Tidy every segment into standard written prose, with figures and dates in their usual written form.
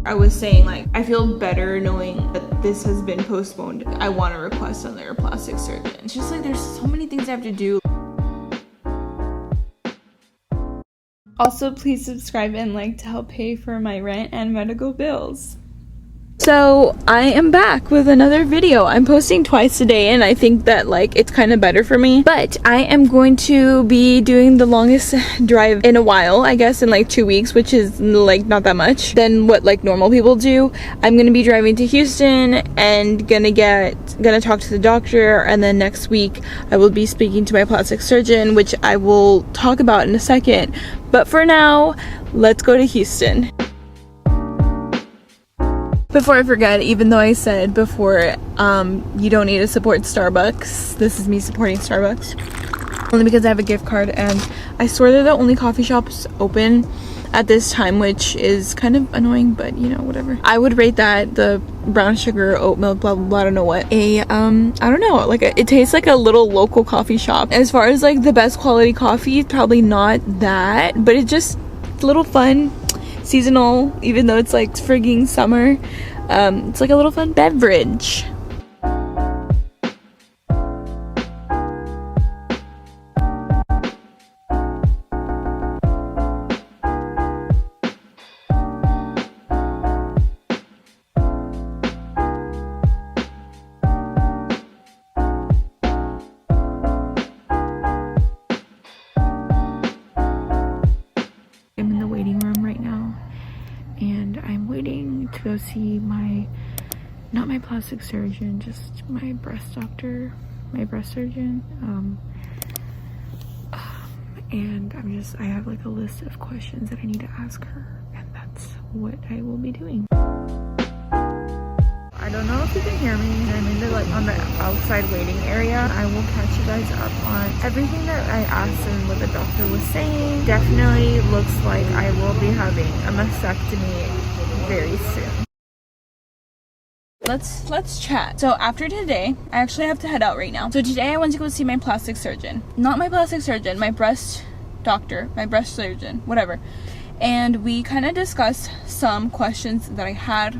I was saying, like, I feel better knowing that this has been postponed. I want to request another plastic surgeon. It's just like there's so many things I have to do. Also, please subscribe and like to help pay for my rent and medical bills. So I am back with another video. I'm posting twice a day and I think that like it's kind of better for me, but I am going to be doing the longest drive in a while, I guess in like 2 weeks, which is like not that much than what like normal people do. I'm gonna be driving to Houston and gonna talk to the doctor, and then next week I will be speaking to my plastic surgeon, which I will talk about in a second. But for now, let's go to Houston. Before I forget, even though I said before, you don't need to support Starbucks, this is me supporting Starbucks. Only because I have a gift card, and I swear they're the only coffee shops open at this time, which is kind of annoying, but you know, whatever. I would rate that, the brown sugar, oat milk, blah, blah, blah, I don't know what. I don't know, like it tastes like a little local coffee shop. As far as like the best quality coffee, probably not that, but it's just a little fun. Seasonal, even though it's like frigging summer. It's like a little fun beverage. I'm in the waiting room right now, and I'm waiting to go see not my plastic surgeon, just my breast doctor, my breast surgeon. And I have like a list of questions that I need to ask her, and that's what I will be doing. I don't know if you can hear me. I'm in the on the outside waiting area. I will catch you guys up on everything that I asked and what the doctor was saying. Definitely looks like I will be having a mastectomy very soon. Let's chat. So after today, I actually have to head out right now. So today I went to go see my plastic surgeon. Not my plastic surgeon, my breast doctor, my breast surgeon, whatever. And we kind of discussed some questions that I had.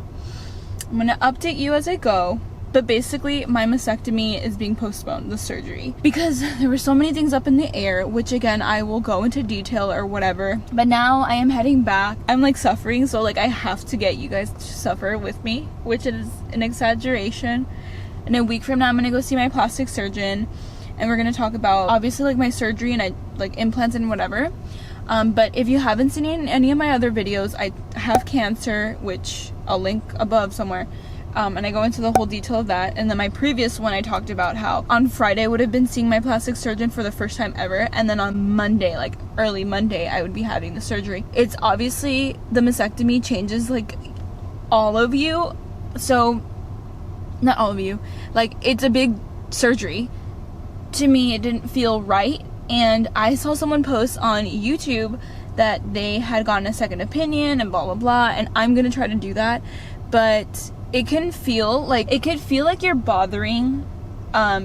I'm gonna update you as I go, but basically my mastectomy is being postponed, the surgery, because there were so many things up in the air, which again I will go into detail or whatever. But now I am heading back. I'm like suffering, so like I have to get you guys to suffer with me, which is an exaggeration. In a week from now I'm gonna go see my plastic surgeon, and we're gonna talk about obviously like my surgery and like implants and whatever. But if you haven't seen any of my other videos, I have cancer, which I'll link above somewhere, and I go into the whole detail of that. And then my previous one, I talked about how on Friday I would have been seeing my plastic surgeon for the first time ever, and then on Monday, like early Monday, I would be having the surgery. It's obviously, the mastectomy changes like all of you, so not all of you, like it's a big surgery. To me, it didn't feel right. And I saw someone post on YouTube that they had gotten a second opinion and blah blah blah, and I'm gonna try to do that. But it can feel like you're bothering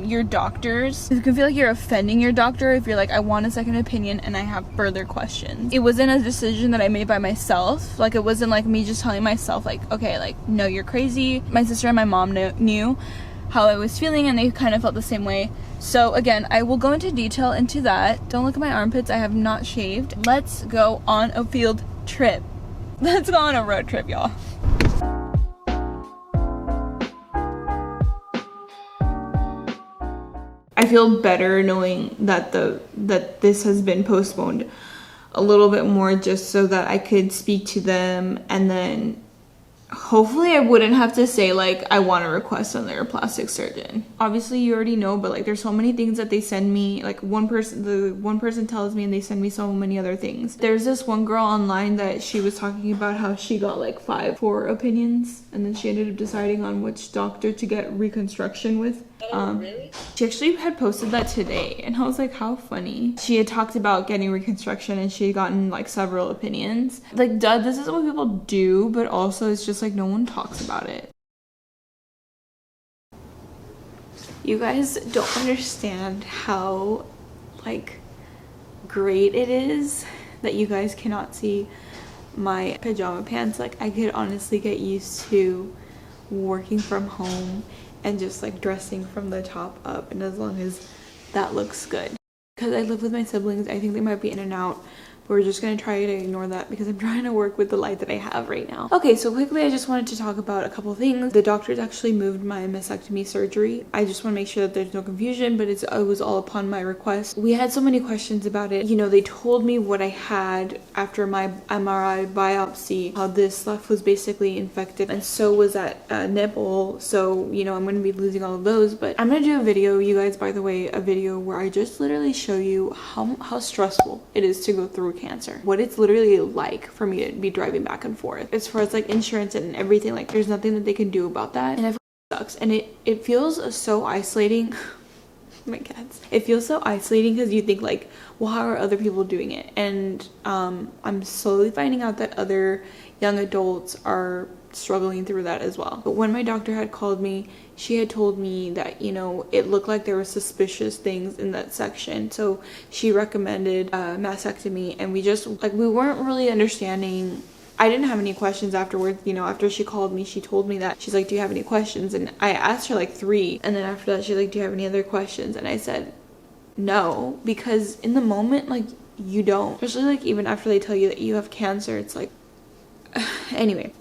your doctors. It can feel like you're offending your doctor if you're like, I want a second opinion and I have further questions. It wasn't a decision that I made by myself. Like, it wasn't like me just telling myself like, okay, like, no, you're crazy. My sister and my mom knew how I was feeling, and they kind of felt the same way. So again, I will go into detail into that. Don't look at my armpits, I have not shaved. Let's go on a field trip. Let's go on a road trip, y'all. I feel better knowing that this has been postponed a little bit more, just so that I could speak to them, and then hopefully I wouldn't have to say like I want to request another plastic surgeon. Obviously you already know, but like there's so many things that they send me. Like the one person tells me and they send me so many other things. There's this one girl online that she was talking about how she got like 4 opinions, and then she ended up deciding on which doctor to get reconstruction with. Really? She actually had posted that today, and I was like, how funny. She had talked about getting reconstruction and she had gotten like several opinions. Like, duh, this is what people do, but also it's just like no one talks about it. You guys don't understand how like great it is that you guys cannot see my pajama pants. Like, I could honestly get used to working from home and just like dressing from the top up, and as long as that looks good. Because I live with my siblings, I think they might be in and out. We're just gonna try to ignore that because I'm trying to work with the light that I have right now. Okay, so quickly, I just wanted to talk about a couple things. The doctors actually moved my mastectomy surgery. I just want to make sure that there's no confusion, but it was all upon my request. We had so many questions about it. You know, they told me what I had after my MRI biopsy, how this left was basically infected, and so was that nipple. So, you know, I'm gonna be losing all of those, but I'm gonna do a video, you guys, by the way, a video where I just literally show you how stressful it is to go through cancer, what it's literally like for me to be driving back and forth as far as like insurance and everything. Like, there's nothing that they can do about that, and it sucks, and it feels so isolating. My cats, it feels so isolating because you think like, well, how are other people doing it? And I'm slowly finding out that other young adults are struggling through that as well. But when my doctor had called me, she had told me that, you know, it looked like there were suspicious things in that section, so she recommended mastectomy. And we just like, we weren't really understanding. I didn't have any questions afterwards. You know, after she called me, she told me that, she's like, do you have any questions? And I asked her like 3, and then after that she's like, do you have any other questions? And I said no, because in the moment, like, you don't, especially like even after they tell you that you have cancer, it's like anyway.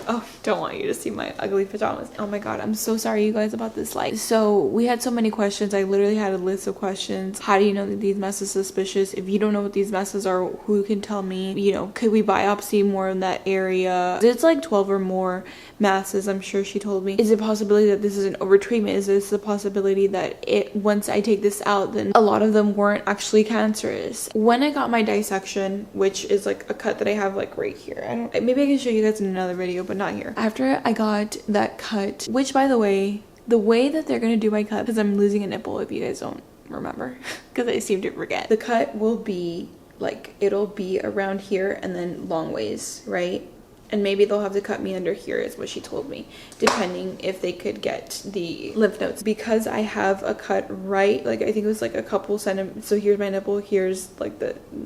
Oh, don't want you to see my ugly pajamas. Oh my god, I'm so sorry, you guys, about this light. So we had so many questions. I literally had a list of questions. How do you know that these masses are suspicious? If you don't know what these masses are, who can tell me? You know, could we biopsy more in that area? It's like 12 or more masses, I'm sure she told me. Is it a possibility that this is an overtreatment? Is this a possibility that once I take this out, then a lot of them weren't actually cancerous? When I got my dissection, which is like a cut that I have like right here, maybe I can show you guys in another video, but not here. After I got that cut, which, by the way that they're gonna do my cut, because I'm losing a nipple if you guys don't remember, because I seem to forget, the cut will be like, it'll be around here and then long ways, right? And maybe they'll have to cut me under here, is what she told me, depending if they could get the lymph nodes. Because I have a cut right, like, I think it was like a couple centimeters. So here's my nipple, here's like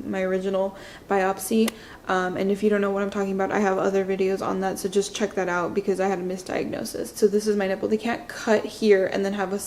my original biopsy. And if you don't know what I'm talking about, I have other videos on that, so just check that out, because I had a misdiagnosis. So this is my nipple. They can't cut here and then have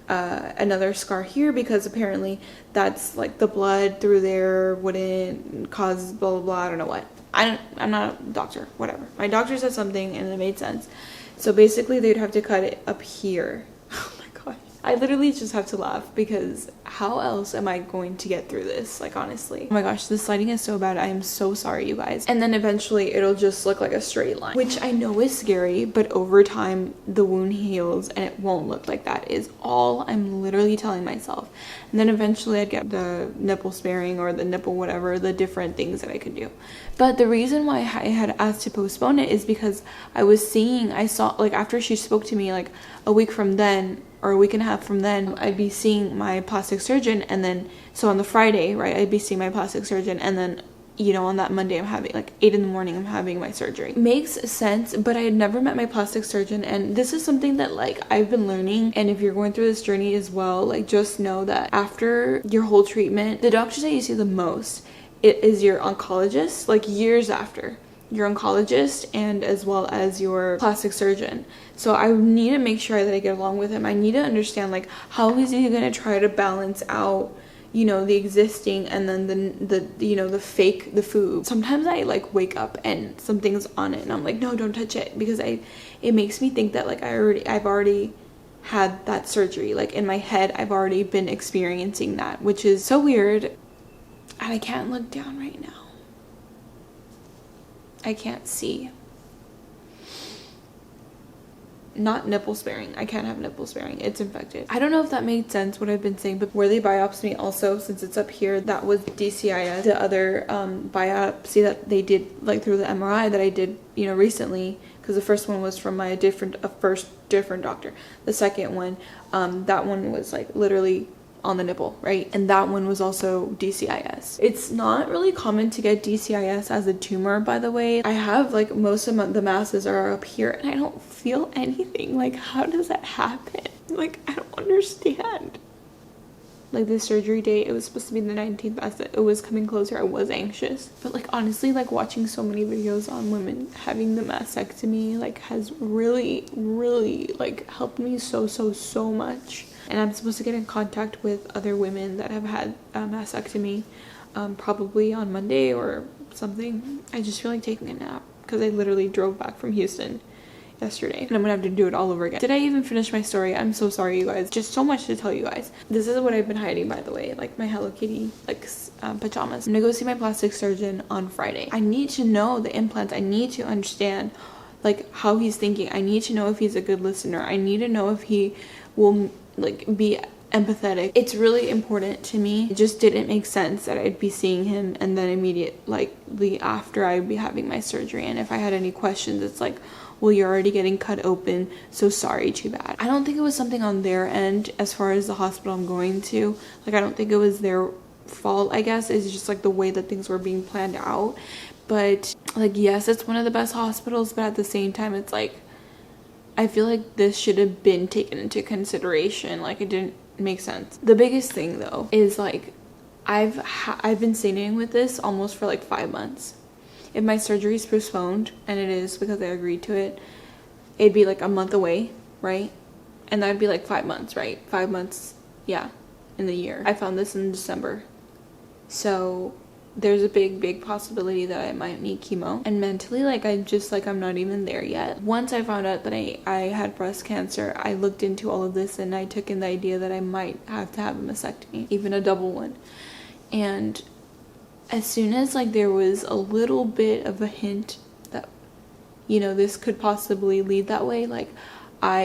another scar here, because apparently that's like the blood through there wouldn't cause blah blah blah. I don't know what. I'm not a doctor, whatever. My doctor said something and it made sense. So basically they'd have to cut it up here. Oh my god. I literally just have to laugh, because how else am I going to get through this? Like, honestly. Oh my gosh, this lighting is so bad. I am so sorry, you guys. And then eventually it'll just look like a straight line, which I know is scary, but over time the wound heals and it won't look like that, is all I'm literally telling myself. And then eventually I'd get the nipple sparing, or the nipple whatever, the different things that I could do. But the reason why I had asked to postpone it is because I saw like, after she spoke to me, like a week from then, or a week and a half from then, I'd be seeing my plastic surgeon. And then, so on the Friday, right, I'd be seeing my plastic surgeon, and then, you know, on that Monday I'm having like 8 in the morning, I'm having my surgery. Makes sense, but I had never met my plastic surgeon, and this is something that like I've been learning. And if you're going through this journey as well, like, just know that after your whole treatment, the doctors that you see the most, it is your oncologist, like years after, your oncologist, and as well as your plastic surgeon. So I need to make sure that I get along with him. I need to understand, like, how is he going to try to balance out, you know, the existing and then the you know, the fake, the food. Sometimes I like wake up and something's on it and I'm like, no, don't touch it, because it makes me think that like I've already had that surgery. Like, in my head I've already been experiencing that, which is so weird. And I can't look down right now. I can't see. Not nipple sparing. I can't have nipple sparing. It's infected. I don't know if that made sense, what I've been saying, but where they biopsied me also, since it's up here, that was DCIS. The other biopsy that they did, like through the MRI that I did, you know, recently, because the first one was from my different doctor. The second one, that one was like literally on the nipple, right? And that one was also DCIS. It's not really common to get DCIS as a tumor, by the way. I have like most of the masses are up here and I don't feel anything. Like, how does that happen? Like, I don't understand. like the surgery date, it was supposed to be the 19th. As it was coming closer, I was anxious. But like honestly, like watching so many videos on women having the mastectomy like has really like helped me so much. And I'm supposed to get in contact with other women that have had a mastectomy probably on Monday or something. I just feel like taking a nap because I literally drove back from Houston yesterday and I'm gonna have to do it all over again. Did I even finish my story? I'm so sorry, you guys. Just so much to tell you guys. This is what I've been hiding, by the way, like my Hello Kitty like pajamas. I'm gonna go see my plastic surgeon on Friday. I need to know the implants. I need to understand like how he's thinking. I need to know if he's a good listener. I need to know if he will like be empathetic. It's really important to me. It just didn't make sense that I'd be seeing him and then immediately after I'd be having my surgery, and if I had any questions it's like, well, you're already getting cut open, so sorry, too bad. I don't think it was something on their end as far as the hospital I'm going to. Like, I don't think it was their fault, I guess. It's just like the way that things were being planned out. But like, yes, it's one of the best hospitals, but at the same time it's like, I feel like this should have been taken into consideration. Like, it didn't make sense. The biggest thing though is like, I've been sitting with this almost for like 5 months. If my surgery is postponed, and it is because I agreed to it, it'd be like a month away, right? And that'd be like 5 months, right? 5 months, yeah, in the year. I found this in December. So there's a big possibility that I might need chemo. And mentally, like, I'm not even there yet. Once I found out that I had breast cancer, I looked into all of this and I took in the idea that I might have to have a mastectomy, even a double one. And as soon as like there was a little bit of a hint that, you know, this could possibly lead that way, like I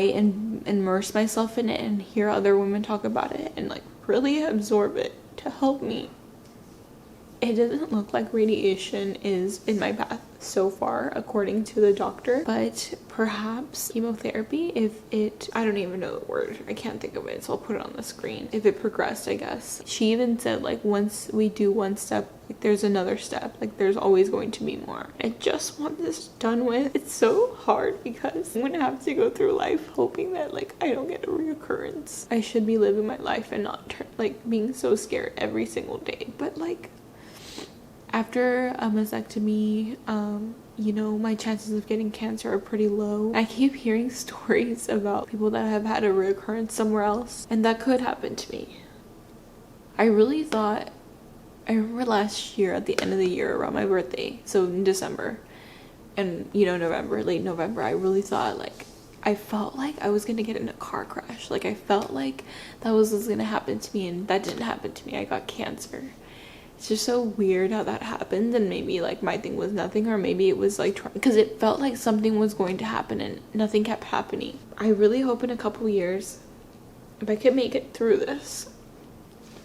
immerse myself in it and hear other women talk about it and like really absorb it to help me. It doesn't look like radiation is in my path so far, according to the doctor, but perhaps chemotherapy, if it, I don't even know the word, I can't think of it, so I'll put it on the screen. If it progressed, I guess. She even said like once we do one step, like there's another step, like there's always going to be more. I just want this done with. It's so hard because I'm gonna have to go through life hoping that like I don't get a reoccurrence. I should be living my life and not like being so scared every single day, but like after a mastectomy, you know, my chances of getting cancer are pretty low. I keep hearing stories about people that have had a reoccurrence somewhere else, and that could happen to me. I really thought, I remember last year at the end of the year around my birthday, so in December, and you know, late November, I really thought like, I felt like I was gonna get in a car crash. Like I felt like that was gonna happen to me, and that didn't happen to me. I got cancer. It's just so weird how that happened, and maybe like my thing was nothing, or maybe it was like because it felt like something was going to happen and nothing kept happening. I really hope in a couple years, if I can make it through this,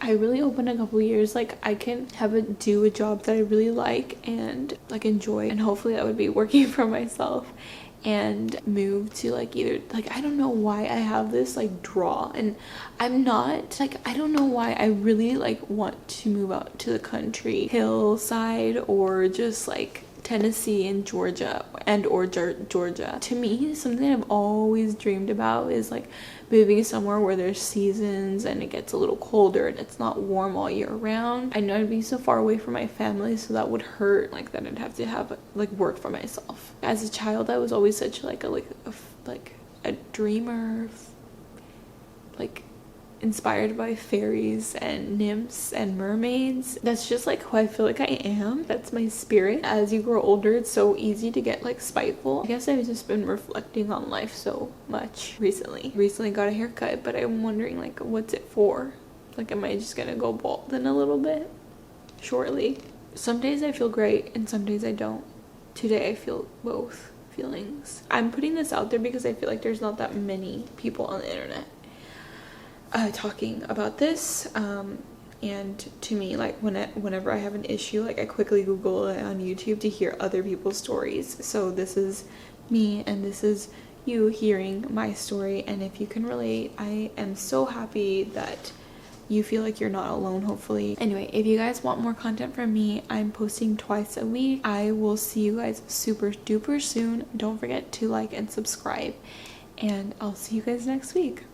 I really hope in a couple years like I can do a job that I really like and like enjoy, and hopefully that would be working for myself, and move to like either like, I don't know why I have this like draw, and I'm not like, I don't know why I really like want to move out to the country, hillside, or just like Tennessee and Georgia or Georgia. To me, something I've always dreamed about is like moving somewhere where there's seasons and it gets a little colder and it's not warm all year round. I know I'd be so far away from my family, so that would hurt, like that I'd have to have like work for myself. As a child, I was always such like a dreamer, like inspired by fairies and nymphs and mermaids. That's just like who I feel like I am. That's my spirit. As you grow older, it's so easy to get like spiteful. I guess I've just been reflecting on life so much recently. Got a haircut, but I'm wondering like, what's it for? Like, am I just gonna go bald in a little bit shortly? Some days I feel great and some days I don't. Today I feel both feelings. I'm putting this out there because I feel like there's not that many people on the internet talking about this, and to me, like whenever I have an issue, like I quickly Google it on YouTube to hear other people's stories. So this is me and this is you hearing my story, and if you can relate, I am so happy that you feel like you're not alone, hopefully. Anyway, if you guys want more content from me, I'm posting twice a week. I will see you guys super duper soon. Don't forget to like and subscribe, and I'll see you guys next week.